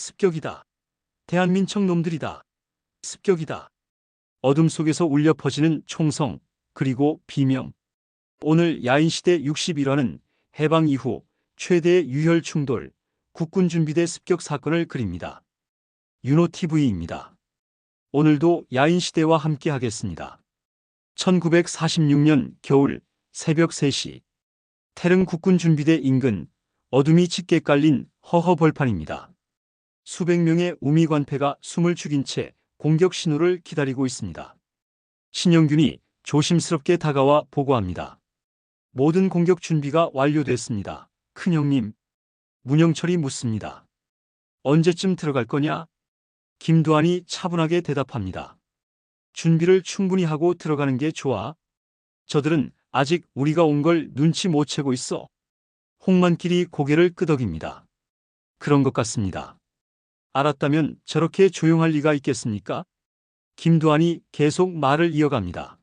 습격이다. 대한민청 놈들이다. 습격이다. 어둠 속에서 울려 퍼지는 총성, 그리고 비명. 오늘 야인시대 61화는 해방 이후 최대의 유혈 충돌, 국군준비대 습격 사건을 그립니다. 윤호TV입니다. 오늘도 야인시대와 함께 하겠습니다. 1946년 겨울 새벽 3시 태릉 국군준비대 인근 어둠이 짙게 깔린 허허벌판입니다. 수백 명의 우미관패가 숨을 죽인 채 공격 신호를 기다리고 있습니다. 신영균이 조심스럽게 다가와 보고합니다. 모든 공격 준비가 완료됐습니다. 큰형님. 문영철이 묻습니다. 언제쯤 들어갈 거냐? 김두한이 차분하게 대답합니다. 준비를 충분히 하고 들어가는 게 좋아. 저들은 아직 우리가 온 걸 눈치 못 채고 있어. 홍만길이 고개를 끄덕입니다. 그런 것 같습니다. 알았다면 저렇게 조용할 리가 있겠습니까? 김두한이 계속 말을 이어갑니다.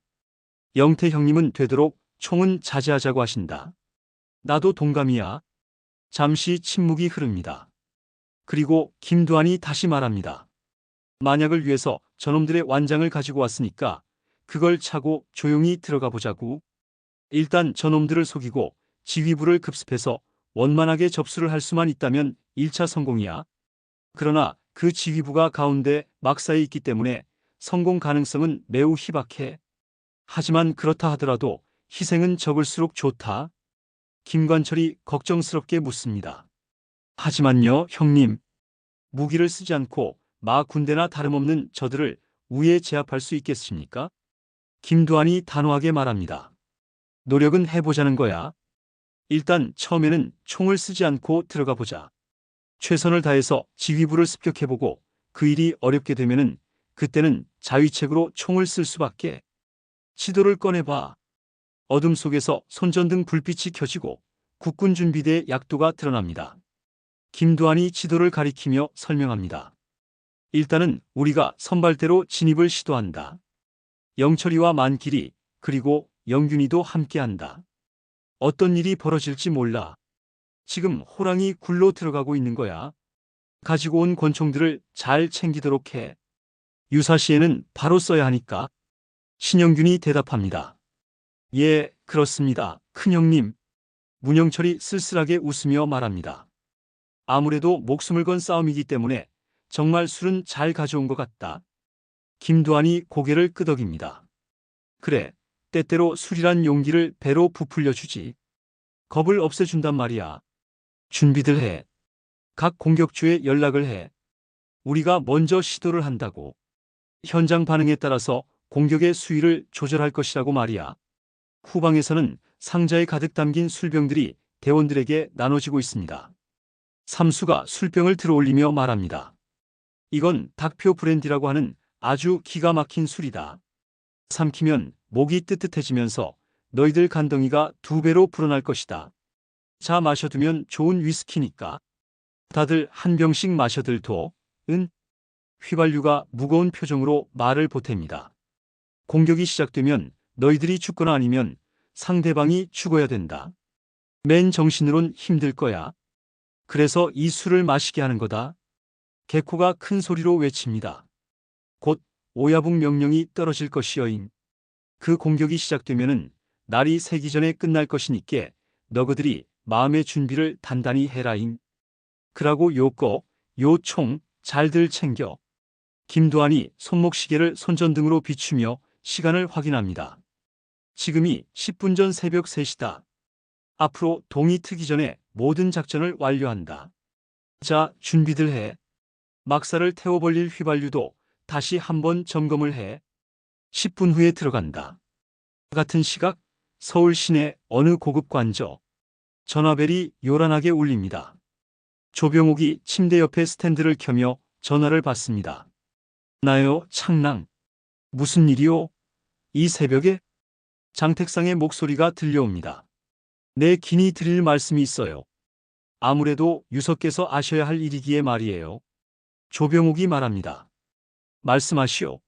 영태 형님은 되도록 총은 자제하자고 하신다. 나도 동감이야. 잠시 침묵이 흐릅니다. 그리고 김두한이 다시 말합니다. 만약을 위해서 저놈들의 완장을 가지고 왔으니까 그걸 차고 조용히 들어가 보자고. 일단 저놈들을 속이고 지휘부를 급습해서 원만하게 접수를 할 수만 있다면 1차 성공이야. 그러나 그 지휘부가 가운데 막사에 있기 때문에 성공 가능성은 매우 희박해. 하지만 그렇다 하더라도 희생은 적을수록 좋다. 김관철이 걱정스럽게 묻습니다. 하지만요, 형님. 무기를 쓰지 않고 마 군대나 다름없는 저들을 우에 제압할 수 있겠습니까? 김두한이 단호하게 말합니다. 노력은 해보자는 거야. 일단 처음에는 총을 쓰지 않고 들어가 보자. 최선을 다해서 지휘부를 습격해보고 그 일이 어렵게 되면은 그때는 자위책으로 총을 쓸 수밖에. 지도를 꺼내봐. 어둠 속에서 손전등 불빛이 켜지고 국군준비대의 약도가 드러납니다. 김두한이 지도를 가리키며 설명합니다. 일단은 우리가 선발대로 진입을 시도한다. 영철이와 만길이 그리고 영균이도 함께한다. 어떤 일이 벌어질지 몰라. 지금 호랑이 굴로 들어가고 있는 거야. 가지고 온 권총들을 잘 챙기도록 해. 유사시에는 바로 써야 하니까. 신영균이 대답합니다. 예, 그렇습니다. 큰형님. 문영철이 쓸쓸하게 웃으며 말합니다. 아무래도 목숨을 건 싸움이기 때문에 정말 술은 잘 가져온 것 같다. 김두한이 고개를 끄덕입니다. 그래, 때때로 술이란 용기를 배로 부풀려 주지. 겁을 없애준단 말이야. 준비들 해. 각 공격주에 연락을 해. 우리가 먼저 시도를 한다고. 현장 반응에 따라서 공격의 수위를 조절할 것이라고 말이야. 후방에서는 상자에 가득 담긴 술병들이 대원들에게 나눠지고 있습니다. 삼수가 술병을 들어올리며 말합니다. 이건 닭표 브랜디라고 하는 아주 기가 막힌 술이다. 삼키면 목이 뜨뜻해지면서 너희들 간덩이가 2배로 불어날 것이다. 자, 마셔두면 좋은 위스키니까. 다들 한 병씩 마셔들도. 은? 휘발유가 무거운 표정으로 말을 보탭니다. 공격이 시작되면 너희들이 죽거나 아니면 상대방이 죽어야 된다. 맨 정신으론 힘들 거야. 그래서 이 술을 마시게 하는 거다. 개코가 큰 소리로 외칩니다. 곧 오야붕 명령이 떨어질 것이여인. 그 공격이 시작되면은 날이 새기 전에 끝날 것이니께 너희들이 마음의 준비를 단단히 해라잉. 그라고 요꺼, 요 총 잘들 챙겨. 김두한이 손목시계를 손전등으로 비추며 시간을 확인합니다. 지금이 10분 전 새벽 3시다. 앞으로 동이 트기 전에 모든 작전을 완료한다. 자, 준비들 해. 막사를 태워 벌릴 휘발유도 다시 한번 점검을 해. 10분 후에 들어간다. 같은 시각 서울 시내 어느 고급 관저. 전화벨이 요란하게 울립니다. 조병옥이 침대 옆에 스탠드를 켜며 전화를 받습니다. 나요, 창랑. 무슨 일이요? 이 새벽에? 장택상의 목소리가 들려옵니다. 내 긴히 드릴 말씀이 있어요. 아무래도 유석께서 아셔야 할 일이기에 말이에요. 조병옥이 말합니다. 말씀하시오.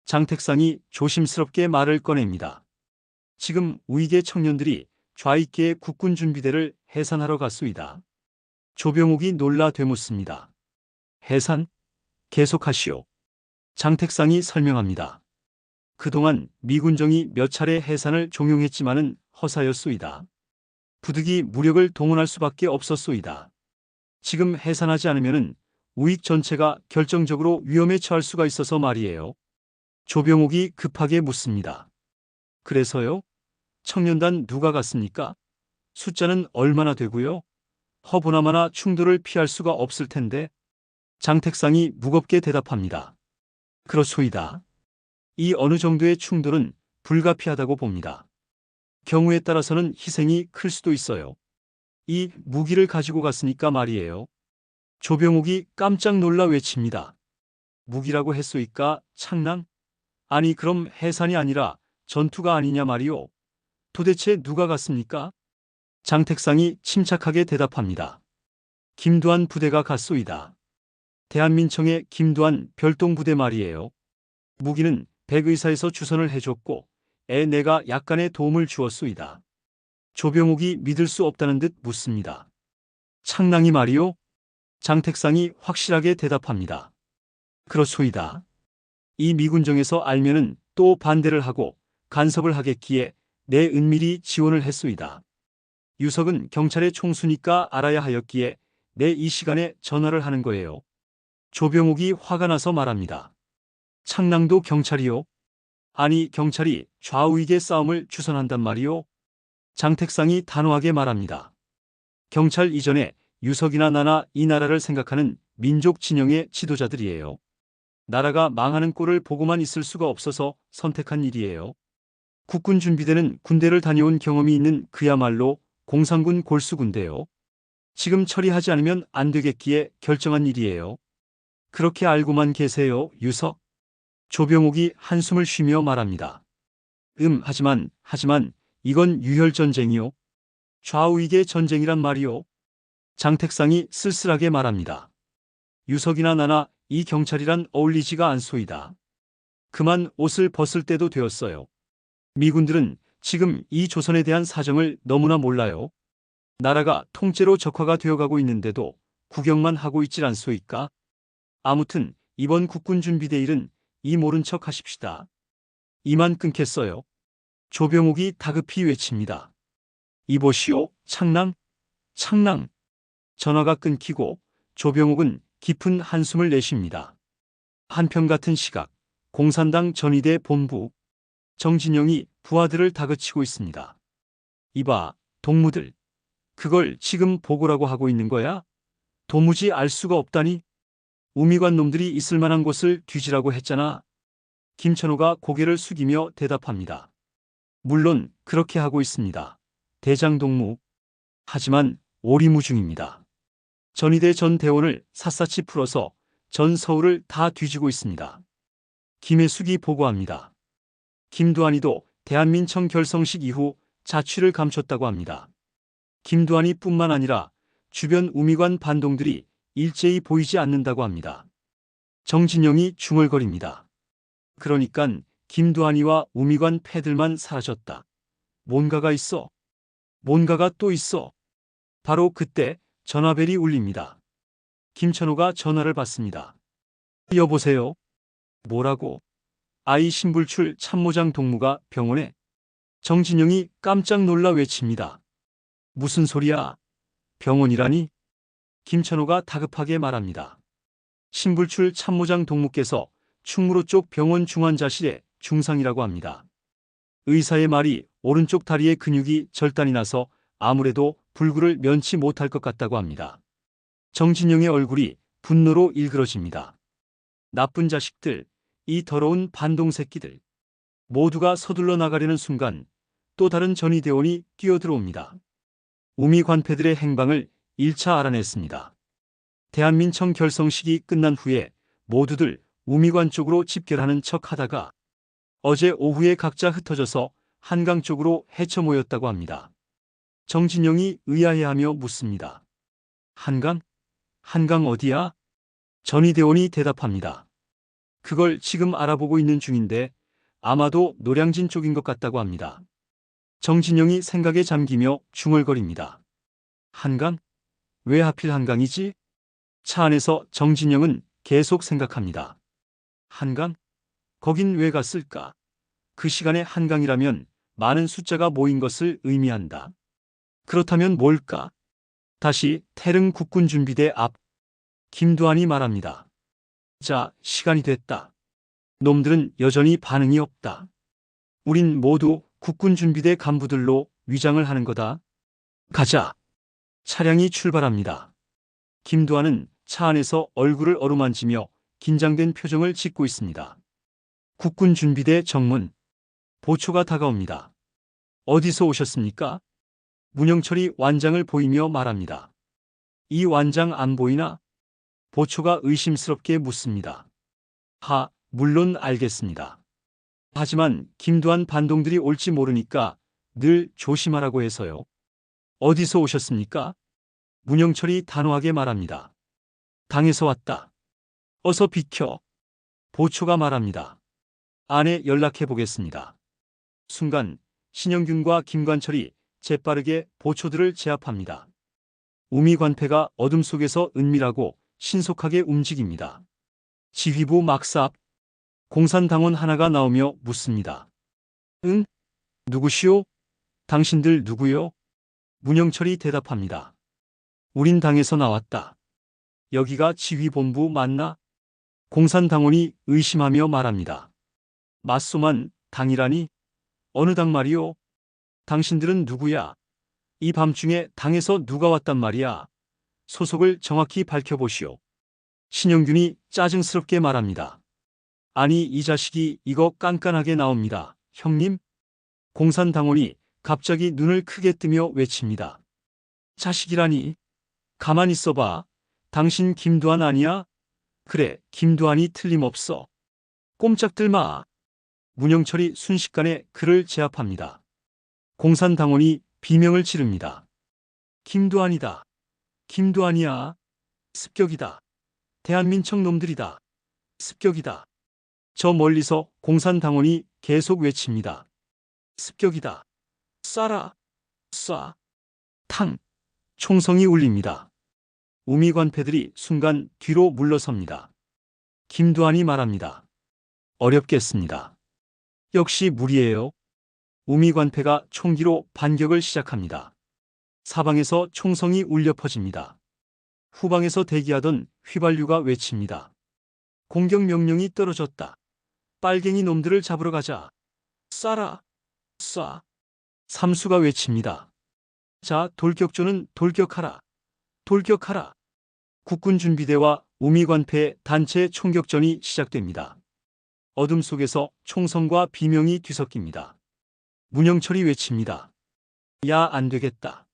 장택상이 조심스럽게 말을 꺼냅니다. 지금 우익의 청년들이 좌익계의 국군준비대를 해산하러 갔소이다. 조병옥이 놀라 되묻습니다. 해산? 계속하시오. 장택상이 설명합니다. 그동안 미군정이 몇 차례 해산을 종용했지만은 허사였소이다. 부득이 무력을 동원할 수밖에 없었소이다. 지금 해산하지 않으면은 우익 전체가 결정적으로 위험에 처할 수가 있어서 말이에요. 조병옥이 급하게 묻습니다. 그래서요? 청년단 누가 갔습니까? 숫자는 얼마나 되고요? 허보나마나 충돌을 피할 수가 없을 텐데. 장택상이 무겁게 대답합니다. 그렇소이다. 이 어느 정도의 충돌은 불가피하다고 봅니다. 경우에 따라서는 희생이 클 수도 있어요. 이 무기를 가지고 갔으니까 말이에요. 조병옥이 깜짝 놀라 외칩니다. 무기라고 했소이까 창랑? 아니 그럼 해산이 아니라 전투가 아니냐 말이오. 도대체 누가 갔습니까? 장택상이 침착하게 대답합니다. 김두한 부대가 갔소이다. 대한민청의 김두한 별동부대 말이에요. 무기는 백의사에서 주선을 해줬고 내가 약간의 도움을 주었소이다. 조병옥이 믿을 수 없다는 듯 묻습니다. 창랑이 말이오? 장택상이 확실하게 대답합니다. 그렇소이다. 이 미군정에서 알면은 또 반대를 하고 간섭을 하겠기에 내 은밀히 지원을 했소이다. 유석은 경찰의 총수니까 알아야 하였기에 내 이 시간에 전화를 하는 거예요. 조병옥이 화가 나서 말합니다. 창랑도 경찰이요? 아니 경찰이 좌우익의 싸움을 주선한단 말이요? 장택상이 단호하게 말합니다. 경찰 이전에 유석이나 나나 이 나라를 생각하는 민족 진영의 지도자들이에요. 나라가 망하는 꼴을 보고만 있을 수가 없어서 선택한 일이에요. 국군 준비대는 군대를 다녀온 경험이 있는 그야말로 공산군 골수군대요. 지금 처리하지 않으면 안 되겠기에 결정한 일이에요. 그렇게 알고만 계세요, 유석? 조병옥이 한숨을 쉬며 말합니다. 하지만 이건 유혈전쟁이요. 좌우익의 전쟁이란 말이요. 장택상이 쓸쓸하게 말합니다. 유석이나 나나 이 경찰이란 어울리지가 않소이다. 그만 옷을 벗을 때도 되었어요. 미군들은 지금 이 조선에 대한 사정을 너무나 몰라요. 나라가 통째로 적화가 되어가고 있는데도 구경만 하고 있질 않소이까? 아무튼 이번 국군 준비대 일은 이 모른 척 하십시다. 이만 끊겠어요. 조병옥이 다급히 외칩니다. 이보시오, 창랑? 창랑. 전화가 끊기고 조병옥은 깊은 한숨을 내쉽니다. 한편 같은 시각, 공산당 전위대 본부. 정진영이 부하들을 다그치고 있습니다. 이봐, 동무들. 그걸 지금 보고라고 하고 있는 거야? 도무지 알 수가 없다니? 우미관 놈들이 있을 만한 곳을 뒤지라고 했잖아. 김천호가 고개를 숙이며 대답합니다. 물론 그렇게 하고 있습니다. 대장 동무. 하지만 오리무중입니다. 전위대 전 대원을 샅샅이 풀어서 전 서울을 다 뒤지고 있습니다. 김혜숙이 보고합니다. 김두한이도 대한민청 결성식 이후 자취를 감췄다고 합니다. 김두한이 뿐만 아니라 주변 우미관 반동들이 일제히 보이지 않는다고 합니다. 정진영이 중얼거립니다. 그러니깐 김두한이와 우미관 패들만 사라졌다. 뭔가가 있어. 뭔가가 또 있어. 바로 그때 전화벨이 울립니다. 김천호가 전화를 받습니다. 여보세요? 뭐라고? 아이 신불출 참모장 동무가 병원에? 정진영이 깜짝 놀라 외칩니다. 무슨 소리야? 병원이라니? 김천호가 다급하게 말합니다. 신불출 참모장 동무께서 충무로 쪽 병원 중환자실에 중상이라고 합니다. 의사의 말이 오른쪽 다리의 근육이 절단이 나서 아무래도 불구를 면치 못할 것 같다고 합니다. 정진영의 얼굴이 분노로 일그러집니다. 나쁜 자식들, 이 더러운 반동 새끼들. 모두가 서둘러 나가려는 순간 또 다른 전위대원이 뛰어들어옵니다. 우미 관패들의 행방을 1차 알아냈습니다. 대한민청 결성식이 끝난 후에 모두들 우미관 쪽으로 집결하는 척 하다가 어제 오후에 각자 흩어져서 한강 쪽으로 헤쳐 모였다고 합니다. 정진영이 의아해하며 묻습니다. 한강? 한강 어디야? 전위대원이 대답합니다. 그걸 지금 알아보고 있는 중인데 아마도 노량진 쪽인 것 같다고 합니다. 정진영이 생각에 잠기며 중얼거립니다. 한강? 왜 하필 한강이지? 차 안에서 정진영은 계속 생각합니다. 한강? 거긴 왜 갔을까? 그 시간에 한강이라면 많은 숫자가 모인 것을 의미한다. 그렇다면 뭘까? 다시 태릉 국군준비대 앞. 김두한이 말합니다. 자, 시간이 됐다. 놈들은 여전히 반응이 없다. 우린 모두 국군준비대 간부들로 위장을 하는 거다. 가자. 차량이 출발합니다. 김두한은 차 안에서 얼굴을 어루만지며 긴장된 표정을 짓고 있습니다. 국군준비대 정문. 보초가 다가옵니다. 어디서 오셨습니까? 문영철이 완장을 보이며 말합니다. 이 완장 안 보이나? 보초가 의심스럽게 묻습니다. 물론 알겠습니다. 하지만 김두한 반동들이 올지 모르니까 늘 조심하라고 해서요. 어디서 오셨습니까? 문영철이 단호하게 말합니다. 당에서 왔다. 어서 비켜. 보초가 말합니다. 안에 연락해 보겠습니다. 순간 신영균과 김관철이 재빠르게 보초들을 제압합니다. 우미관패가 어둠 속에서 은밀하고 신속하게 움직입니다. 지휘부 막사 앞. 공산당원 하나가 나오며 묻습니다. 응? 누구시오? 당신들 누구요? 문영철이 대답합니다. 우린 당에서 나왔다. 여기가 지휘본부 맞나? 공산당원이 의심하며 말합니다. 맞소만 당이라니? 어느 당 말이오? 당신들은 누구야? 이 밤중에 당에서 누가 왔단 말이야? 소속을 정확히 밝혀보시오. 신영균이 짜증스럽게 말합니다. 아니 이 자식이 이거 깐깐하게 나옵니다. 형님? 공산당원이 갑자기 눈을 크게 뜨며 외칩니다. 자식이라니? 가만 있어봐. 당신 김두한 아니야? 그래, 김두한이 틀림없어. 꼼짝들 마. 문영철이 순식간에 그를 제압합니다. 공산당원이 비명을 지릅니다. 김두한이다. 김두한이야. 습격이다. 대한민청 놈들이다. 습격이다. 저 멀리서 공산당원이 계속 외칩니다. 습격이다. 쏴라. 쏴. 탕. 총성이 울립니다. 우미관패들이 순간 뒤로 물러섭니다. 김두한이 말합니다. 어렵겠습니다. 역시 무리예요. 우미관패가 총기로 반격을 시작합니다. 사방에서 총성이 울려 퍼집니다. 후방에서 대기하던 휘발유가 외칩니다. 공격 명령이 떨어졌다. 빨갱이 놈들을 잡으러 가자. 쏴라. 쏴. 삼수가 외칩니다. 자, 돌격조는 돌격하라. 돌격하라. 국군준비대와 우미관패의 단체 총격전이 시작됩니다. 어둠 속에서 총성과 비명이 뒤섞입니다. 문영철이 외칩니다. 야, 안 되겠다.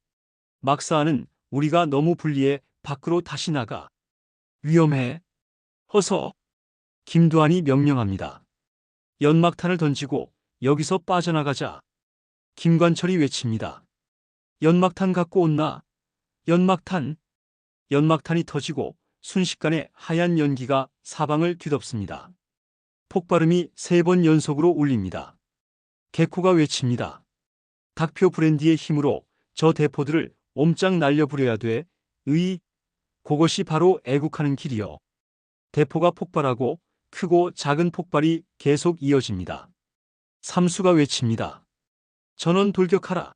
막사하는 우리가 너무 불리해. 밖으로 다시 나가. 위험해. 어서. 김두한이 명령합니다. 연막탄을 던지고 여기서 빠져나가자. 김관철이 외칩니다. 연막탄 갖고 온나? 연막탄. 연막탄이 터지고 순식간에 하얀 연기가 사방을 뒤덮습니다. 폭발음이 3번 연속으로 울립니다. 개코가 외칩니다. 닥표 브랜디의 힘으로 저 대포들을 옴짝 날려부려야 돼. 그것이 바로 애국하는 길이요. 대포가 폭발하고 크고 작은 폭발이 계속 이어집니다. 삼수가 외칩니다. 전원 돌격하라.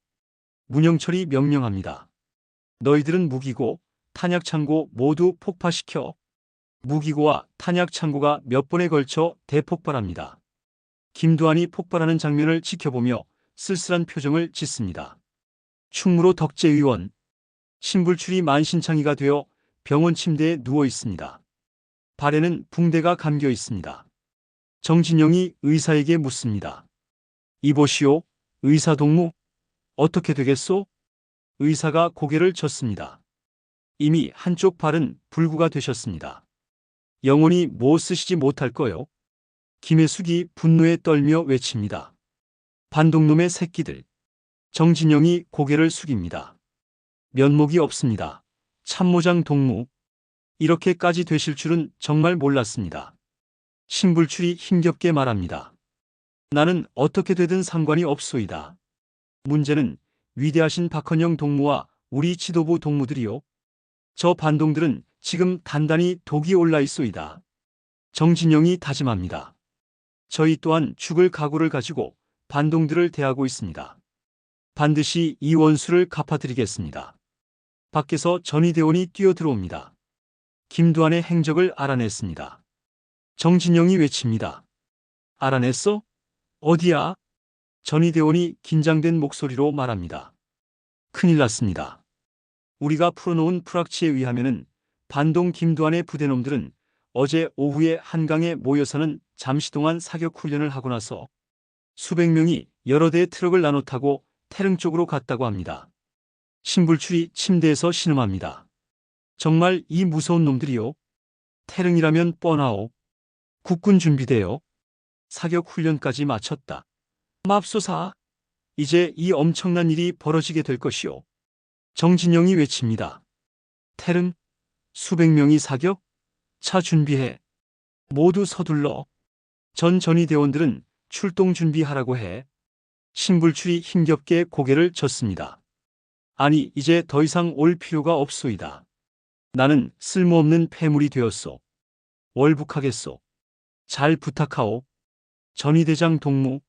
문영철이 명령합니다. 너희들은 무기고 탄약창고 모두 폭파시켜. 무기고와 탄약창고가 몇 번에 걸쳐 대폭발합니다. 김두한이 폭발하는 장면을 지켜보며 쓸쓸한 표정을 짓습니다. 충무로 덕재의원. 신불출이 만신창이가 되어 병원 침대에 누워 있습니다. 발에는 붕대가 감겨 있습니다. 정진영이 의사에게 묻습니다. 이보시오, 의사 동무. 어떻게 되겠소? 의사가 고개를 젓습니다. 이미 한쪽 발은 불구가 되셨습니다. 영원히 못 쓰시지 못할 거요. 김혜숙이 분노에 떨며 외칩니다. 반동놈의 새끼들. 정진영이 고개를 숙입니다. 면목이 없습니다. 참모장 동무. 이렇게까지 되실 줄은 정말 몰랐습니다. 신불출이 힘겹게 말합니다. 나는 어떻게 되든 상관이 없소이다. 문제는 위대하신 박헌영 동무와 우리 지도부 동무들이요. 저 반동들은 지금 단단히 독이 올라 있소이다. 정진영이 다짐합니다. 저희 또한 죽을 각오를 가지고 반동들을 대하고 있습니다. 반드시 이 원수를 갚아드리겠습니다. 밖에서 전희대원이 뛰어들어옵니다. 김두한의 행적을 알아냈습니다. 정진영이 외칩니다. 알아냈어? 어디야? 전희대원이 긴장된 목소리로 말합니다. 큰일 났습니다. 우리가 풀어놓은 프락치에 의하면은 반동 김두한의 부대놈들은 어제 오후에 한강에 모여서는 잠시 동안 사격 훈련을 하고 나서 수백 명이 여러 대의 트럭을 나눠 타고 태릉 쪽으로 갔다고 합니다. 신불출이 침대에서 신음합니다. 정말 이 무서운 놈들이요. 태릉이라면 뻔하오. 국군 준비대요. 사격 훈련까지 마쳤다. 맙소사. 이제 이 엄청난 일이 벌어지게 될 것이오. 정진영이 외칩니다. 태릉? 수백 명이 사격? 차 준비해. 모두 서둘러. 전 전위대원들은 출동 준비하라고 해. 신불출이 힘겹게 고개를 젓습니다. 아니, 이제 더 이상 올 필요가 없소이다. 나는 쓸모없는 폐물이 되었소. 월북하겠소. 잘 부탁하오. 전위대장 동무.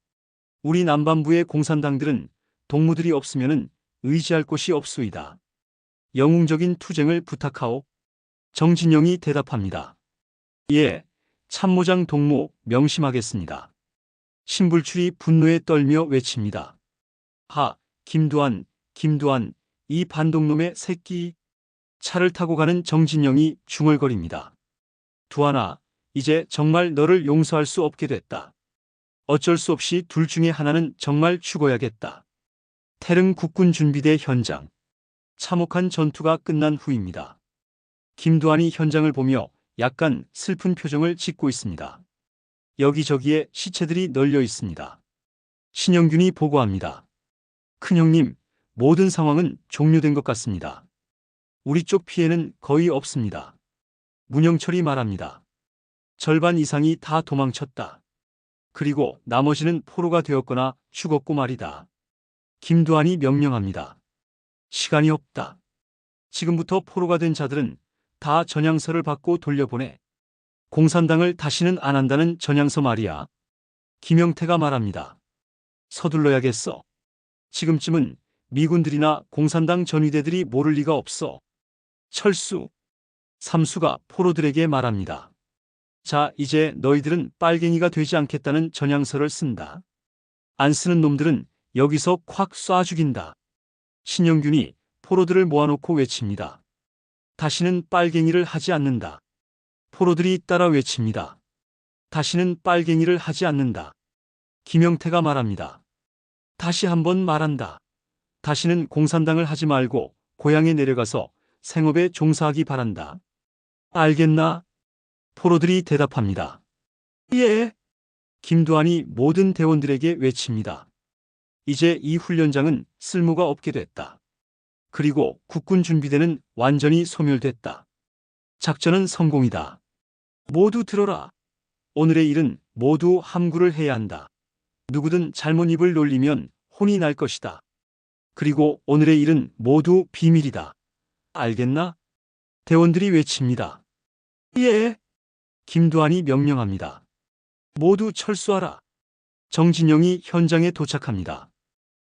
우리 남반부의 공산당들은 동무들이 없으면은 의지할 곳이 없소이다. 영웅적인 투쟁을 부탁하오. 정진영이 대답합니다. 예, 참모장 동무 명심하겠습니다. 신불출이 분노에 떨며 외칩니다. 하, 김두한, 김두한, 이 반동놈의 새끼. 차를 타고 가는 정진영이 중얼거립니다. 두한아, 이제 정말 너를 용서할 수 없게 됐다. 어쩔 수 없이 둘 중에 하나는 정말 죽어야겠다. 태릉 국군 준비대 현장. 참혹한 전투가 끝난 후입니다. 김두한이 현장을 보며 약간 슬픈 표정을 짓고 있습니다. 여기저기에 시체들이 널려 있습니다. 신영균이 보고합니다. 큰형님, 모든 상황은 종료된 것 같습니다. 우리 쪽 피해는 거의 없습니다. 문영철이 말합니다. 절반 이상이 다 도망쳤다. 그리고 나머지는 포로가 되었거나 죽었고 말이다. 김두한이 명령합니다. 시간이 없다. 지금부터 포로가 된 자들은 다 전향서를 받고 돌려보내. 공산당을 다시는 안 한다는 전향서 말이야. 김영태가 말합니다. 서둘러야겠어. 지금쯤은 미군들이나 공산당 전위대들이 모를 리가 없어. 철수. 삼수가 포로들에게 말합니다. 자, 이제 너희들은 빨갱이가 되지 않겠다는 전향서를 쓴다. 안 쓰는 놈들은 여기서 콱 쏴 죽인다. 신영균이 포로들을 모아놓고 외칩니다. 다시는 빨갱이를 하지 않는다. 포로들이 따라 외칩니다. 다시는 빨갱이를 하지 않는다. 김영태가 말합니다. 다시 한번 말한다. 다시는 공산당을 하지 말고 고향에 내려가서 생업에 종사하기 바란다. 알겠나? 포로들이 대답합니다. 예. 김두한이 모든 대원들에게 외칩니다. 이제 이 훈련장은 쓸모가 없게 됐다. 그리고 국군 준비대는 완전히 소멸됐다. 작전은 성공이다. 모두 들어라. 오늘의 일은 모두 함구를 해야 한다. 누구든 잘못 입을 놀리면 혼이 날 것이다. 그리고 오늘의 일은 모두 비밀이다. 알겠나? 대원들이 외칩니다. 예. 김두한이 명령합니다. 모두 철수하라. 정진영이 현장에 도착합니다.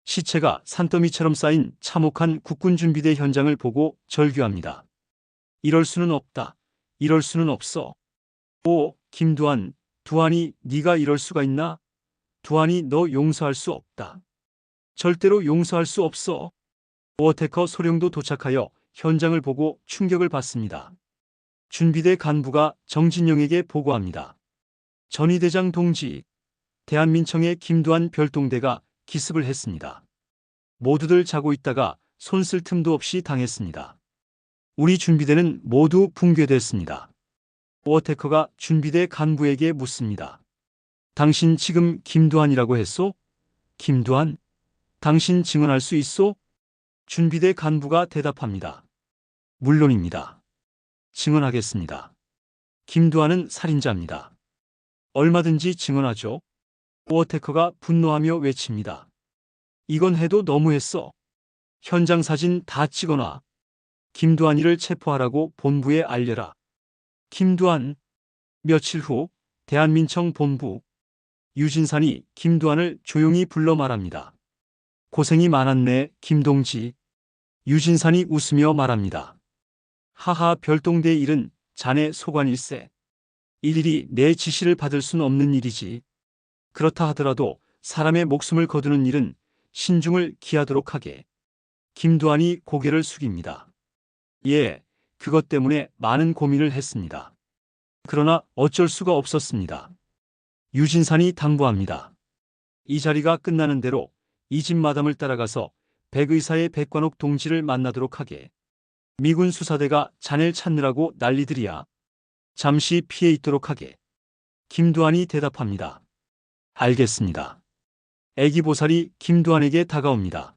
시체가 산더미처럼 쌓인 참혹한 국군 준비대 현장을 보고 절규합니다. 이럴 수는 없다. 이럴 수는 없어. 오, 김두한, 두한이 네가 이럴 수가 있나? 두한이 너 용서할 수 없다. 절대로 용서할 수 없어. 워테커 소령도 도착하여 현장을 보고 충격을 받습니다. 준비대 간부가 정진영에게 보고합니다. 전위대장 동지, 대한민청의 김두한 별동대가 기습을 했습니다. 모두들 자고 있다가 손 쓸 틈도 없이 당했습니다. 우리 준비대는 모두 붕괴됐습니다. 워테커가 준비대 간부에게 묻습니다. 당신 지금 김두한이라고 했소? 김두한? 당신 증언할 수 있소? 준비대 간부가 대답합니다. 물론입니다. 증언하겠습니다. 김두한은 살인자입니다. 얼마든지 증언하죠. 워테커가 분노하며 외칩니다. 이건 해도 너무했어. 현장 사진 다 찍어놔. 김두한이를 체포하라고 본부에 알려라. 김두한. 며칠 후 대한민청 본부. 유진산이 김두한을 조용히 불러 말합니다. 고생이 많았네, 김동지. 유진산이 웃으며 말합니다. 하하, 별동대 일은 자네 소관일세. 일일이 내 지시를 받을 순 없는 일이지. 그렇다 하더라도 사람의 목숨을 거두는 일은 신중을 기하도록 하게. 김두한이 고개를 숙입니다. 예, 그것 때문에 많은 고민을 했습니다. 그러나 어쩔 수가 없었습니다. 유진산이 당부합니다. 이 자리가 끝나는 대로 이 집 마담을 따라가서 백의사의 백관옥 동지를 만나도록 하게. 미군 수사대가 자네를 찾느라고 난리들이야. 잠시 피해 있도록 하게. 김두한이 대답합니다. 알겠습니다. 애기보살이 김두한에게 다가옵니다.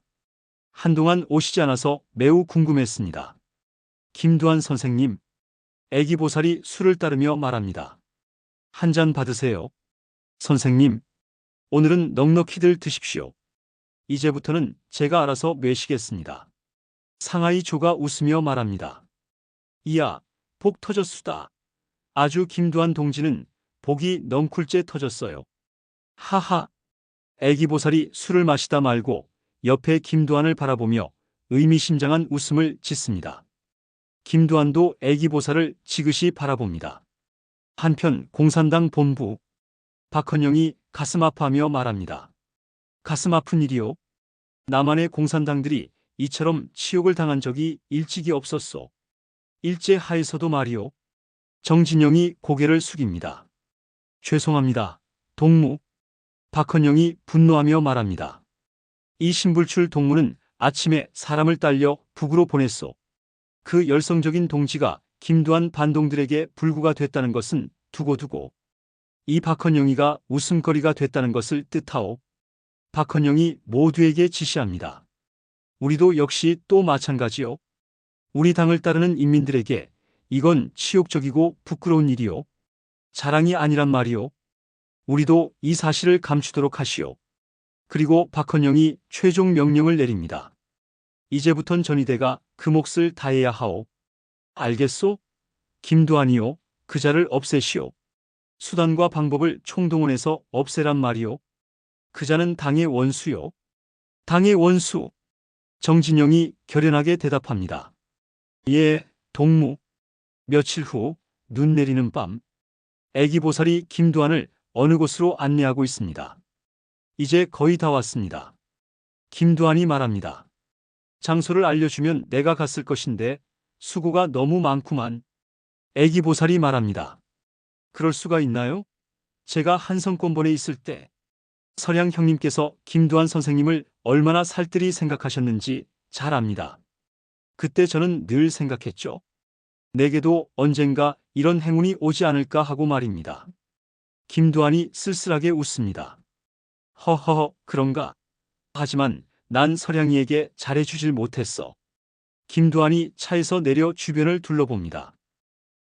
한동안 오시지 않아서 매우 궁금했습니다. 김두한 선생님. 애기보살이 술을 따르며 말합니다. 한 잔 받으세요. 선생님. 오늘은 넉넉히들 드십시오. 이제부터는 제가 알아서 매시겠습니다. 상하이 조가 웃으며 말합니다. 이야, 복 터졌수다. 아주 김두한 동지는 복이 넝쿨째 터졌어요. 하하. 애기보살이 술을 마시다 말고 옆에 김두한을 바라보며 의미심장한 웃음을 짓습니다. 김두한도 애기보살을 지그시 바라봅니다. 한편 공산당 본부. 박헌영이 가슴 아파하며 말합니다. 가슴 아픈 일이요? 남한의 공산당들이 이처럼 치욕을 당한 적이 일찍이 없었소. 일제 하에서도 말이요. 정진영이 고개를 숙입니다. 죄송합니다, 동무. 박헌영이 분노하며 말합니다. 이 신불출 동무는 아침에 사람을 딸려 북으로 보냈소. 그 열성적인 동지가 김두한 반동들에게 불구가 됐다는 것은 두고두고 이 박헌영이가 웃음거리가 됐다는 것을 뜻하오. 박헌영이 모두에게 지시합니다. 우리도 역시 또 마찬가지요. 우리 당을 따르는 인민들에게 이건 치욕적이고 부끄러운 일이요. 자랑이 아니란 말이요. 우리도 이 사실을 감추도록 하시오. 그리고 박헌영이 최종 명령을 내립니다. 이제부턴 전위대가 그 몫을 다해야 하오. 알겠소? 김두한이요. 그 자를 없애시오. 수단과 방법을 총동원해서 없애란 말이요. 그 자는 당의 원수요. 당의 원수. 정진영이 결연하게 대답합니다. 예, 동무. 며칠 후 눈 내리는 밤. 애기보살이 김두한을 어느 곳으로 안내하고 있습니다. 이제 거의 다 왔습니다. 김두한이 말합니다. 장소를 알려주면 내가 갔을 것인데 수고가 너무 많구만. 애기보살이 말합니다. 그럴 수가 있나요? 제가 한성권본에 있을 때 설양 형님께서 김두한 선생님을 얼마나 살뜰히 생각하셨는지 잘 압니다. 그때 저는 늘 생각했죠. 내게도 언젠가 이런 행운이 오지 않을까 하고 말입니다. 김두한이 쓸쓸하게 웃습니다. 허허허, 그런가? 하지만 난 설양이에게 잘해주질 못했어. 김두한이 차에서 내려 주변을 둘러봅니다.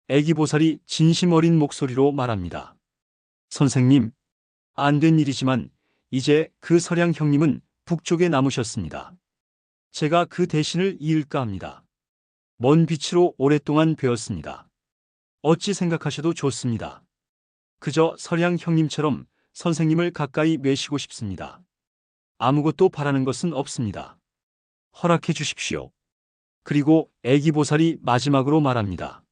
애기보살이 진심 어린 목소리로 말합니다. 선생님, 안 된 일이지만 이제 그 설양 형님은 북쪽에 남으셨습니다. 제가 그 대신을 이을까 합니다. 먼 빛으로 오랫동안 배웠습니다. 어찌 생각하셔도 좋습니다. 그저 설양 형님처럼 선생님을 가까이 매시고 싶습니다. 아무것도 바라는 것은 없습니다. 허락해 주십시오. 그리고 애기보살이 마지막으로 말합니다.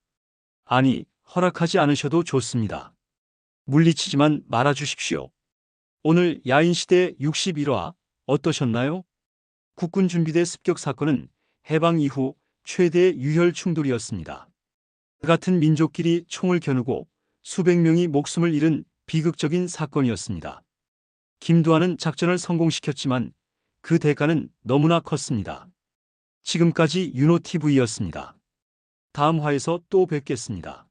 아니, 허락하지 않으셔도 좋습니다. 물리치지만 말아 주십시오. 오늘 야인시대 61화 어떠셨나요? 국군준비대 습격 사건은 해방 이후 최대의 유혈 충돌이었습니다. 같은 민족끼리 총을 겨누고 수백 명이 목숨을 잃은 비극적인 사건이었습니다. 김두한은 작전을 성공시켰지만 그 대가는 너무나 컸습니다. 지금까지 윤호TV였습니다. 다음 화에서 또 뵙겠습니다.